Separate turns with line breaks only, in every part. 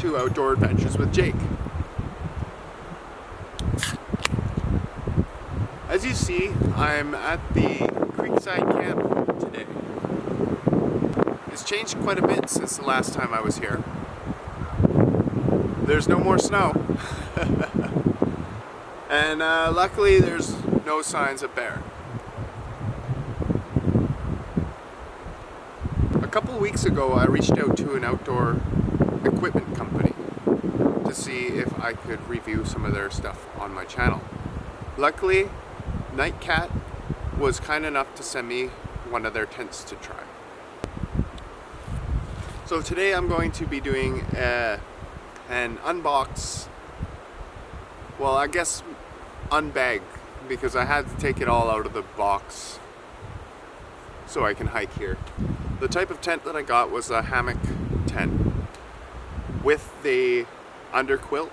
to Outdoor Adventures with Jake. As you see, I'm at the Creekside Camp today. It's changed quite a bit since the last time I was here. There's no more snow. And luckily there's no signs of bear. A couple of weeks ago I reached out to an outdoor equipment company to see if I could review some of their stuff on my channel. Luckily, Nightcat was kind enough to send me one of their tents to try. So today I'm going to be doing an unbox, well, I guess unbag, because I had to take it all out of the box so I can hike here. The type of tent that I got was a hammock tent with the underquilt.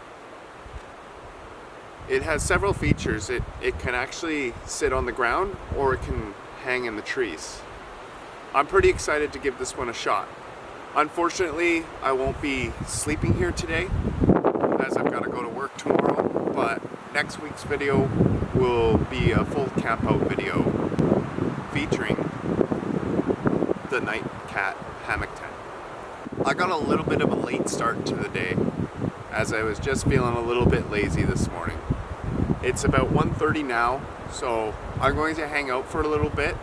It has several features. It can actually sit on the ground or it can hang in the trees. I'm pretty excited to give this one a shot. Unfortunately, I won't be sleeping here today as I've got to go to work tomorrow, but next week's video will be a full camp out video featuring the Nightcat hammock tent. I got a little bit of a late start to the day as I was just feeling a little bit lazy this morning. It's about 1:30 now, so I'm going to hang out for a little bit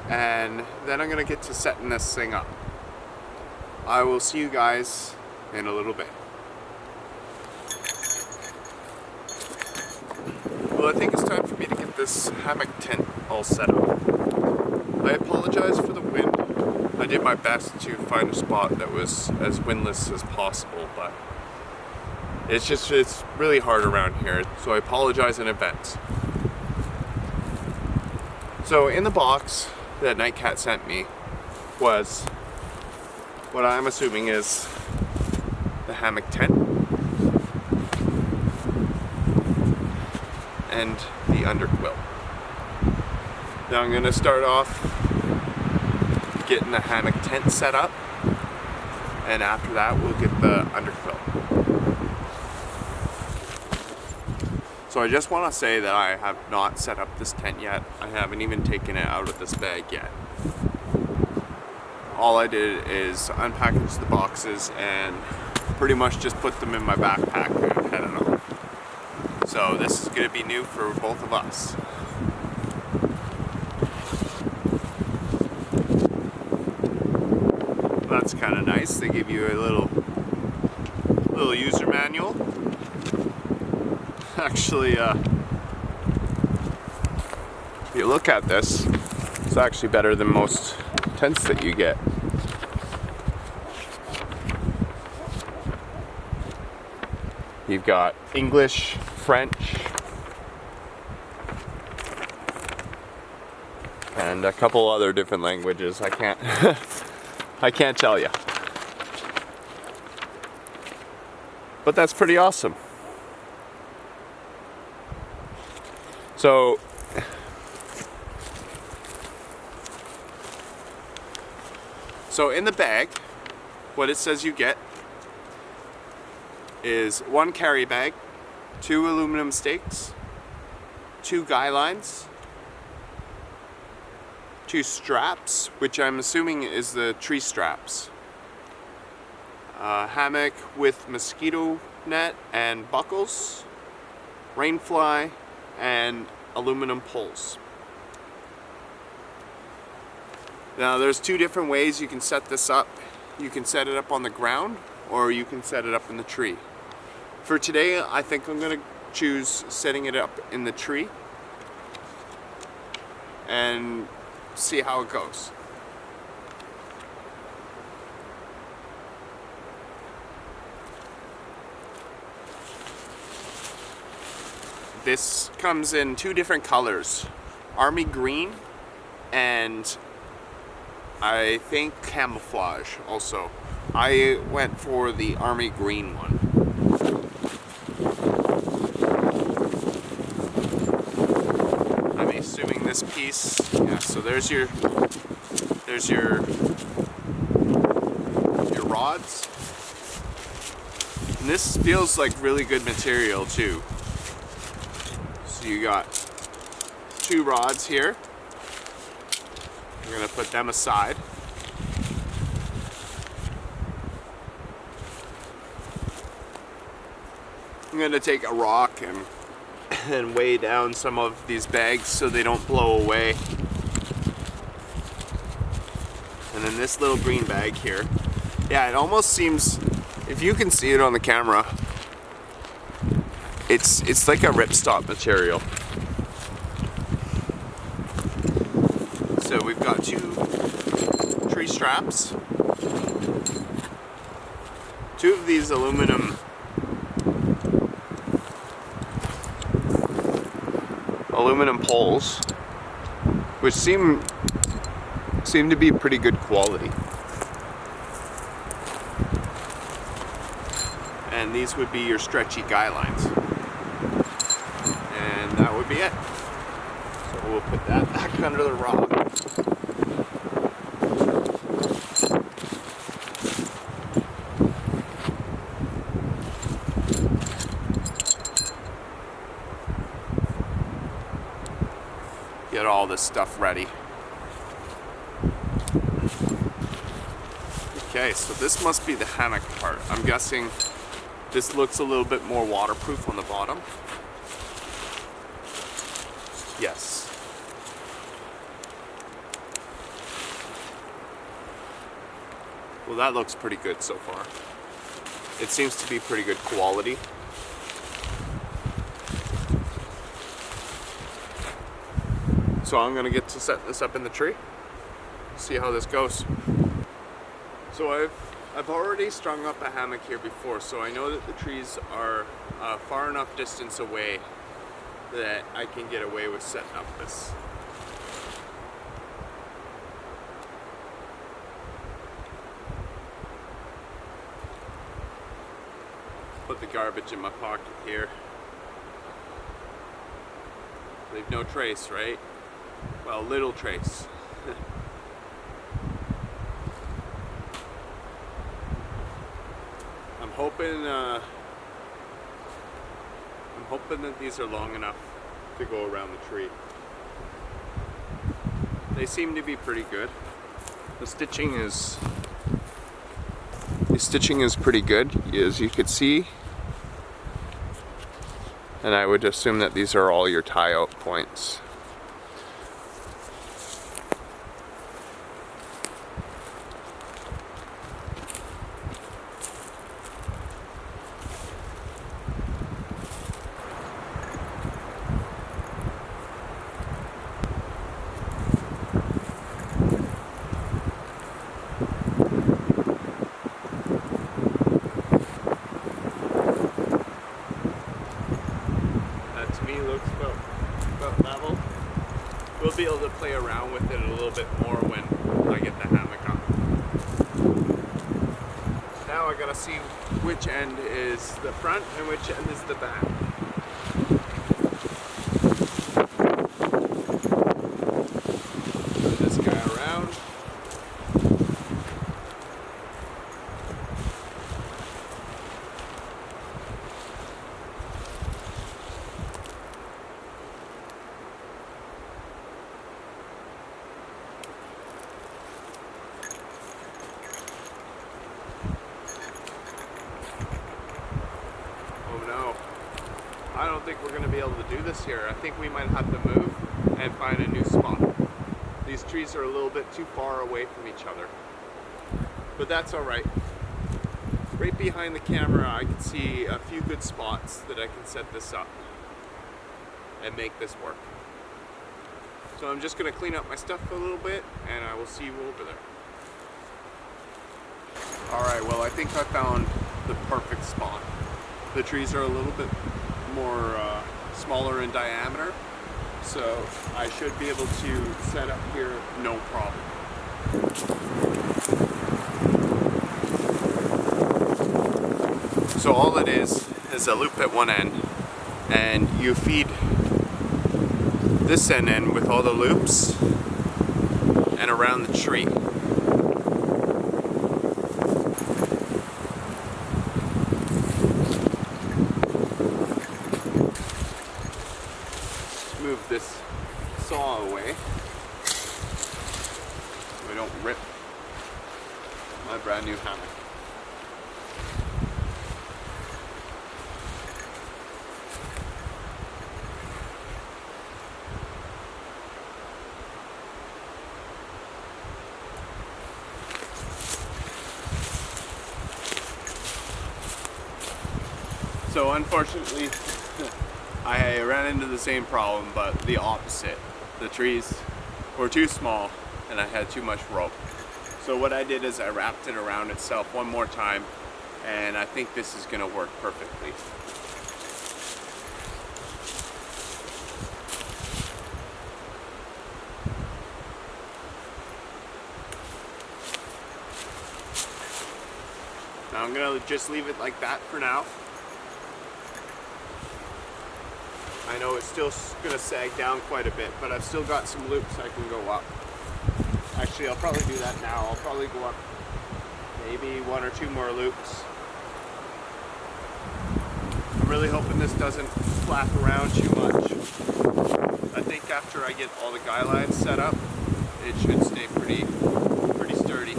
and then I'm going to get to setting this thing up. I will see you guys in a little bit. Well, I think it's time for me to get this hammock tent all set up. I apologize for the wind. I did my best to find a spot that was as windless as possible, but it's really hard around here, so I apologize in advance. So in the box that Nightcat sent me was what I'm assuming is the hammock tent and the underquilt. Now I'm going to start off getting the hammock tent set up, and after that we'll get the underquilt. So I just want to say that I have not set up this tent yet. I haven't even taken it out of this bag yet. All I did is unpackage the boxes and pretty much just put them in my backpack and headed on. So this is going to be new for both of us. That's kind of nice. They give you a little user manual. Actually, if you look at this, it's actually better than most tents that you get. You've got English, French, and a couple other different languages. I can't I can't tell you. But that's pretty awesome. So in the bag, what it says you get is 1 carry bag, 2 aluminum stakes, 2 guy lines, 2 straps, which I'm assuming is the tree straps, a hammock with mosquito net and buckles, rain fly, and aluminum poles. Now there's 2 different ways you can set this up. You can set it up on the ground or you can set it up in the tree. For today, I think I'm going to choose setting it up in the tree and see how it goes. This comes in 2 different colors, army green and I think camouflage also. I went for the army green one. I'm assuming this piece, yeah, so there's your rods. And this feels like really good material too. So you got 2 rods here. We're gonna put them aside. I'm gonna take a rock and weigh down some of these bags so they don't blow away. And then this little green bag here. Yeah, it almost seems, if you can see it on the camera, it's like a ripstop material. So we've got 2 tree straps, 2 of these aluminum poles, which seem to be pretty good quality. And these would be your stretchy guy lines. And that would be it. So we'll put that back under the rock. Get all this stuff ready. Okay, so this must be the hammock part. I'm guessing this looks a little bit more waterproof on the bottom. Yes. Well, that looks pretty good so far. It seems to be pretty good quality. So I'm gonna get to set this up in the tree, see how this goes. So I've already strung up a hammock here before, so I know that the trees are far enough distance away that I can get away with setting up this. Put the garbage in my pocket here. Leave no trace, right? Well, little trace. I'm hoping that these are long enough to go around the tree. They seem to be pretty good. The stitching is pretty good, as you could see. And I would assume that these are all your tie-out points. About level. We'll be able to play around with it a little bit more when I get the hammock on. Now I gotta see which end is the front and which end is the back. Move this guy around. I don't think we're going to be able to do this here. I think we might have to move and find a new spot. These trees are a little bit too far away from each other. But that's alright. Right behind the camera I can see a few good spots that I can set this up and make this work. So I'm just going to clean up my stuff a little bit and I will see you over there. Alright, well I think I found the perfect spot. The trees are a little bit more smaller in diameter, so I should be able to set up here no problem. So all it is a loop at one end, and you feed this end in with all the loops and around the tree. move this saw away so I don't rip my brand new hammock. So unfortunately, I ran into the same problem, but the opposite. The trees were too small and I had too much rope. So what I did is I wrapped it around itself one more time, and I think this is gonna work perfectly. Now I'm gonna just leave it like that for now. I know it's still gonna sag down quite a bit, but I've still got some loops I can go up. Actually, I'll probably do that now. I'll probably go up maybe 1 or 2 more loops. I'm really hoping this doesn't flap around too much. I think after I get all the guy lines set up, it should stay pretty sturdy.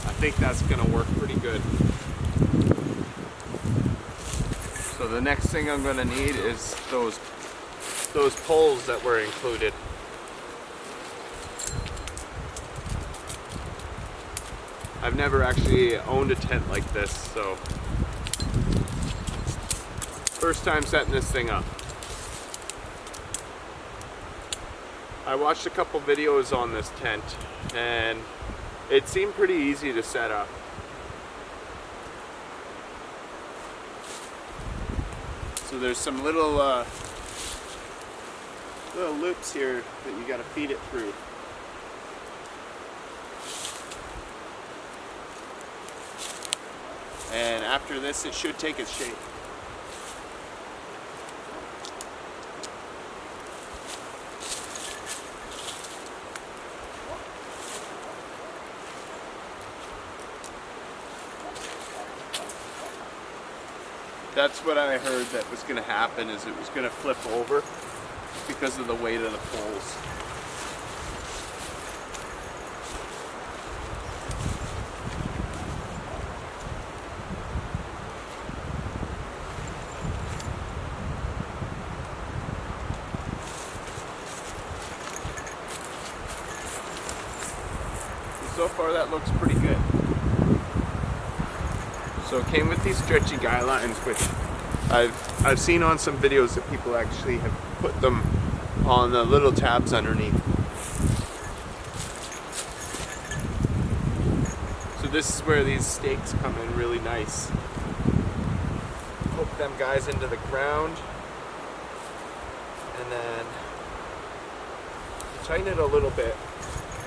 I think that's gonna work pretty good. So the next thing I'm gonna need is those poles that were included. I've never actually owned a tent like this, so first time setting this thing up. I watched a couple videos on this tent and it seemed pretty easy to set up. So there's some little loops here that you gotta feed it through. And after this, it should take its shape. That's what I heard that was going to happen, is it was going to flip over because of the weight of the poles. So far that looks pretty good. So it came with these stretchy guy lines, which I've seen on some videos that people actually have put them on the little tabs underneath. So this is where these stakes come in really nice. Hook them guys into the ground and then tighten it a little bit,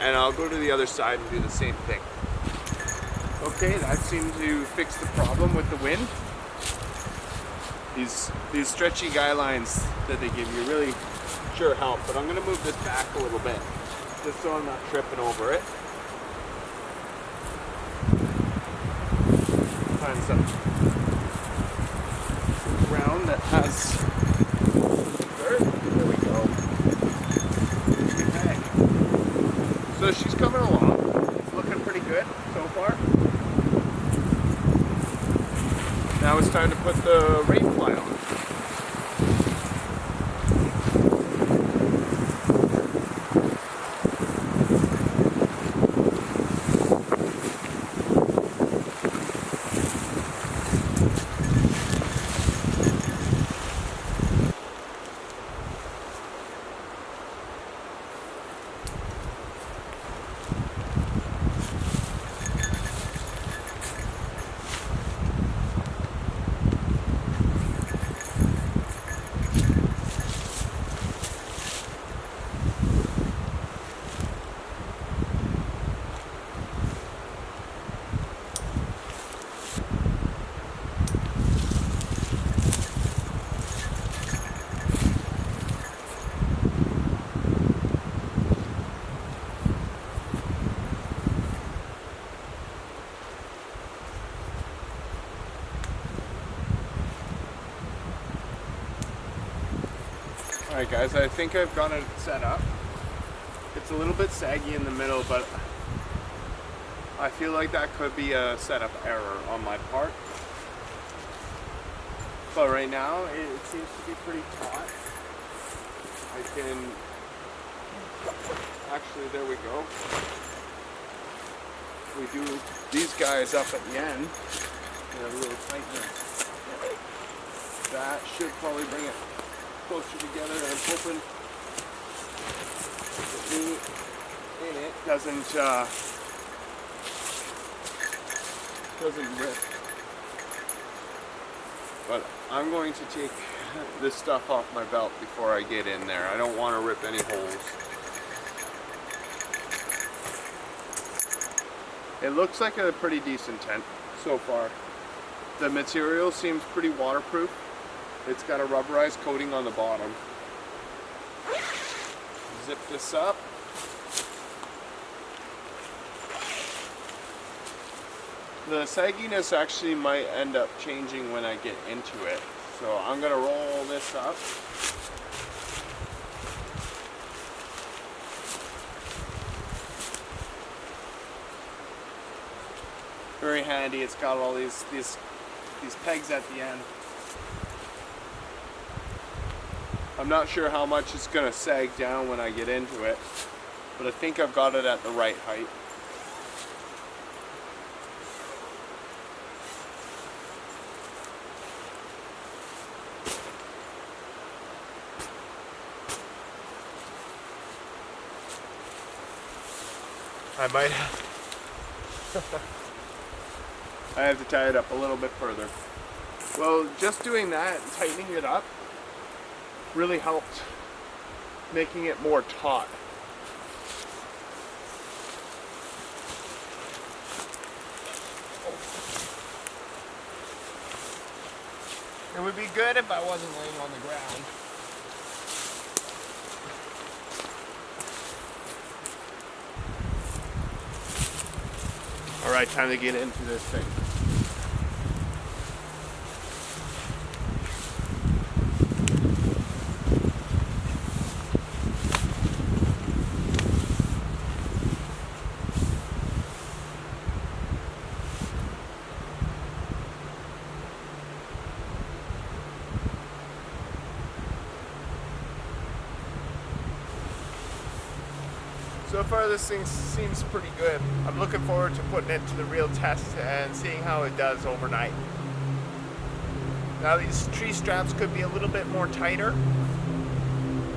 and I'll go to the other side and do the same thing. Okay, that seemed to fix the problem with the wind. These stretchy guy lines that they give you really sure help, but I'm gonna move this back a little bit just so I'm not tripping over it. Find some ground that has dirt. There we go. Okay. So she's coming along. It's looking pretty good so far. Now it's time to put the rate fly on. Alright guys, I think I've got it set up. It's a little bit saggy in the middle, but I feel like that could be a setup error on my part. But right now, it seems to be pretty taut. I can, actually there we go. We do these guys up at the end, and a little tightness. That should probably bring it closer together, and I'm hoping the meat in it doesn't rip. But I'm going to take this stuff off my belt before I get in there. I don't want to rip any holes. It looks like a pretty decent tent so far. The material seems pretty waterproof. It's got a rubberized coating on the bottom. Zip this up. The sagginess actually might end up changing when I get into it. So I'm gonna roll this up. Very handy. It's got all these pegs at the end. I'm not sure how much it's gonna sag down when I get into it, but I think I've got it at the right height. I might I have to tie it up a little bit further. Well, just doing that and tightening it up really helped making it more taut. It would be good if I wasn't laying on the ground. All right, time to get into this thing. So far this thing seems pretty good. I'm looking forward to putting it to the real test and seeing how it does overnight. Now these tree straps could be a little bit more tighter,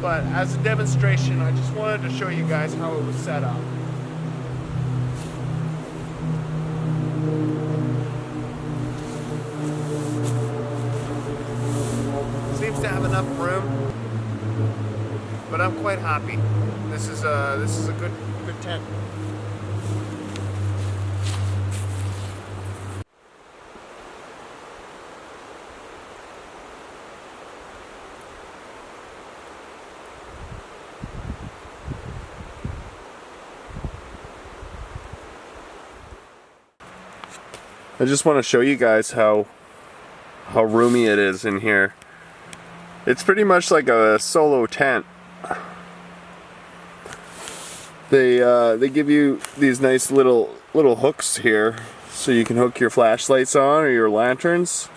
but as a demonstration I just wanted to show you guys how it was set up. Seems to have enough room, but I'm quite happy. This is a good tent. I just want to show you guys how roomy it is in here. It's pretty much like a solo tent. They give you these nice little hooks here so you can hook your flashlights on or your lanterns.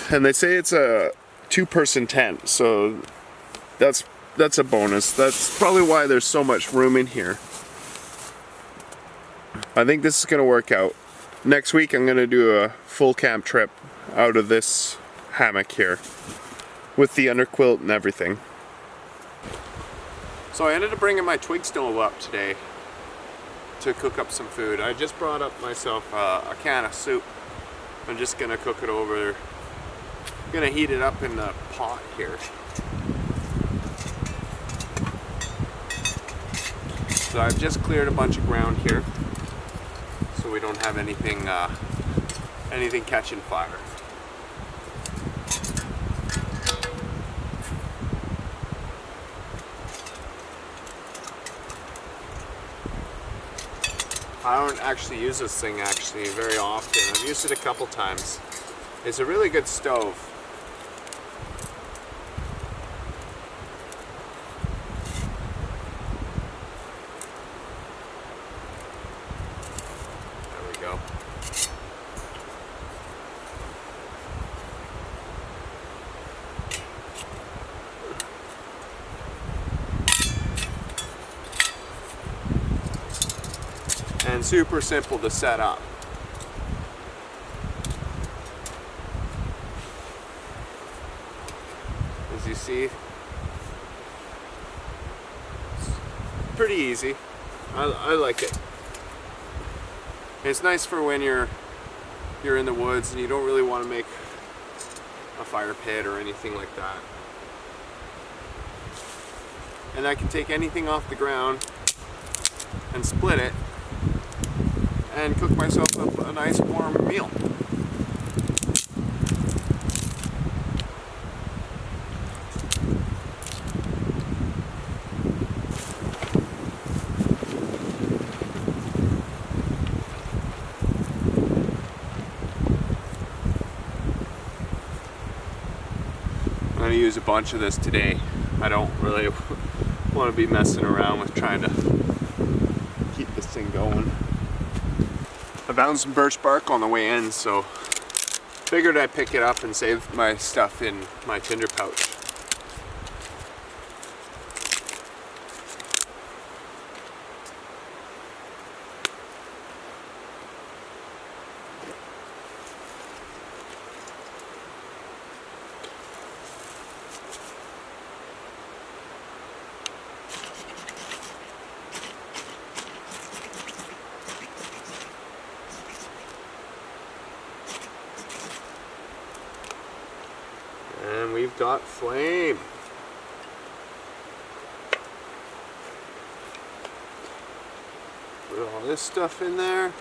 And they say it's a 2-person tent, so that's a bonus. That's probably why there's so much room in here. I think this is gonna work out. Next week I'm gonna do a full camp trip out of this hammock here with the underquilt and everything. So I ended up bringing my twig stove up today to cook up some food. I just brought up myself a can of soup. I'm just gonna cook it over. I'm gonna heat it up in the pot here. So I've just cleared a bunch of ground here so we don't have anything catching fire. I don't actually use this thing very often. I've used it a couple times. It's a really good stove. and super simple to set up. As you see, it's pretty easy. I like it. It's nice for when you're in the woods and you don't really want to make a fire pit or anything like that. And I can take anything off the ground and split it and cook myself up a nice warm meal. I'm going to use a bunch of this today. I don't really want to be messing around with trying to keep this thing going. I found some birch bark on the way in, so figured I'd pick it up and save my stuff in my tinder pouch. And we've got flame. Put all this stuff in there.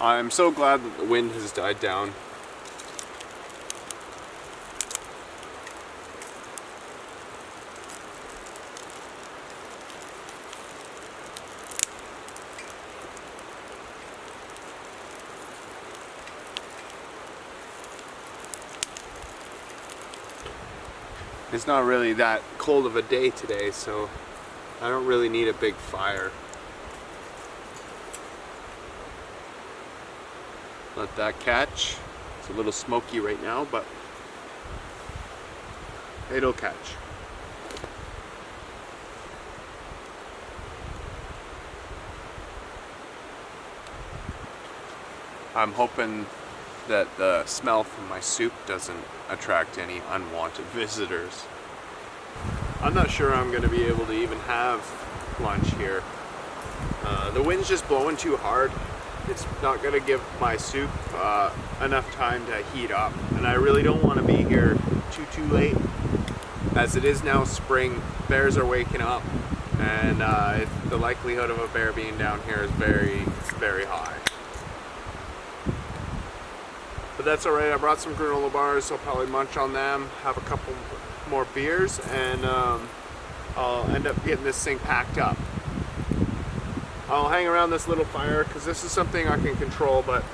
I'm so glad that the wind has died down. It's not really that cold of a day today, so I don't really need a big fire. Let that catch. It's a little smoky right now, but it'll catch. I'm hoping that the smell from my soup doesn't attract any unwanted visitors. I'm not sure I'm going to be able to even have lunch here. The wind's just blowing too hard. It's not going to give my soup enough time to heat up, and I really don't want to be here too late. As it is now spring, bears are waking up, and the likelihood of a bear being down here is very, very high. But that's alright. I brought some granola bars, so I'll probably munch on them, have a couple more beers, and I'll end up getting this thing packed up. I'll hang around this little fire because this is something I can control, but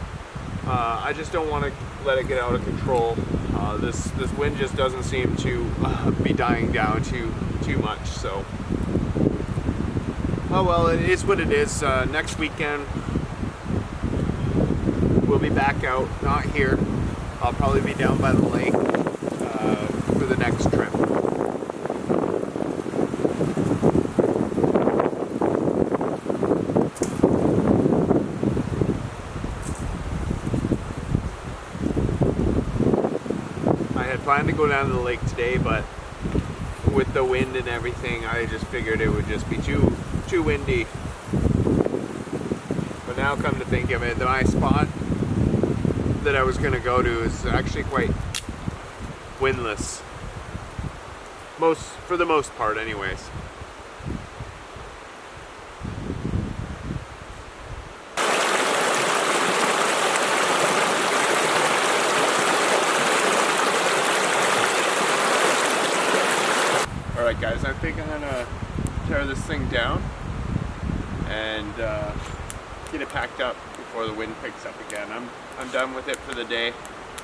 I just don't want to let it get out of control. This wind just doesn't seem to be dying down too much, so oh well, it is what it is. Next weekend we'll be back out, not here. I'll probably be down by the lake for the next trip. I had planned to go down to the lake today, but with the wind and everything, I just figured it would just be too windy. But now come to think of it, my spot that I was going to go to is actually quite windless. For the most part anyways. Alright guys, I think I'm going to tear this thing down and get it packed up before the wind picks up again. I'm done with it for the day.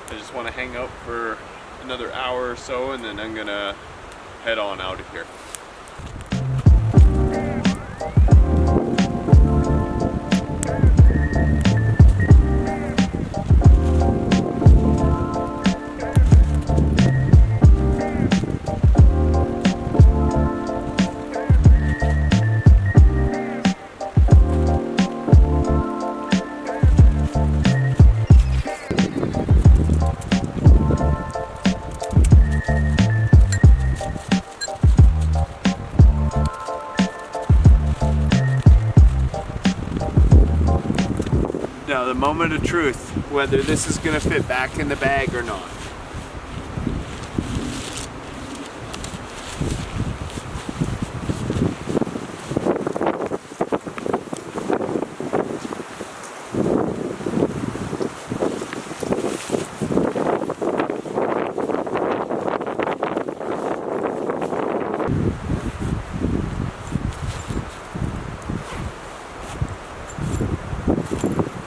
I just want to hang out for another hour or so, and then I'm gonna head on out of here. the moment of truth, whether this is gonna fit back in the bag or not.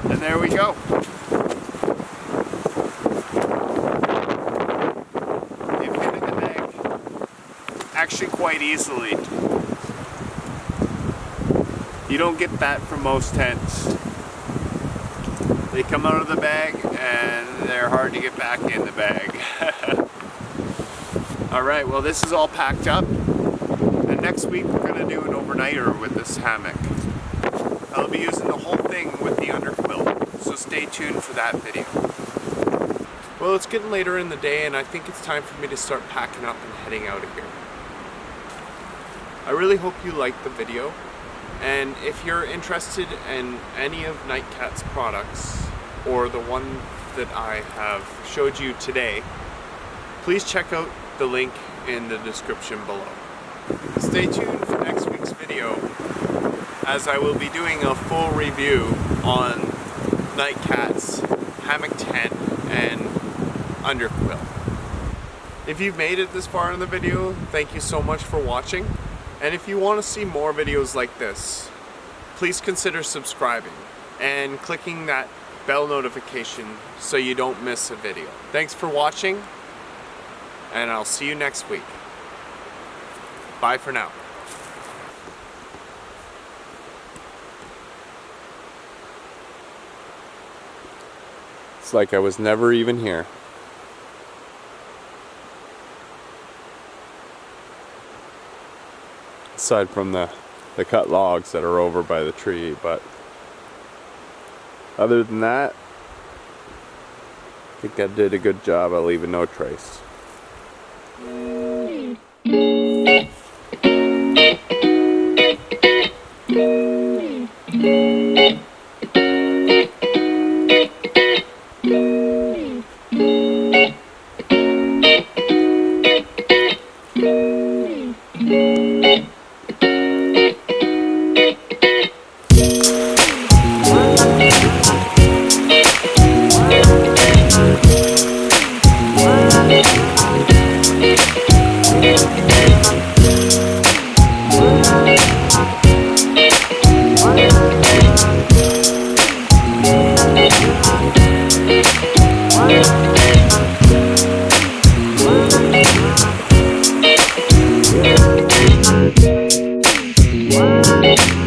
And there we go. It fit in the bag actually quite easily. You don't get that from most tents. They come out of the bag and they're hard to get back in the bag. Alright, well this is all packed up. And next week we're going to do an overnighter with this hammock. I'll be using the whole thing with the underquilt, so stay tuned for that video. Well, it's getting later in the day and I think it's time for me to start packing up and heading out of here. I really hope you liked the video, and if you're interested in any of Nightcat's products, or the one that I have showed you today, please check out the link in the description below. Stay tuned for next week's video, as I will be doing a full review on Nightcat's hammock tent and underquilt. If you've made it this far in the video, thank you so much for watching. And if you want to see more videos like this, please consider subscribing and clicking that bell notification so you don't miss a video. Thanks for watching, and I'll see you next week. Bye for now. It's like I was never even here. Aside from the cut logs that are over by the tree, but other than that, I think I did a good job of leaving no trace.
Wow.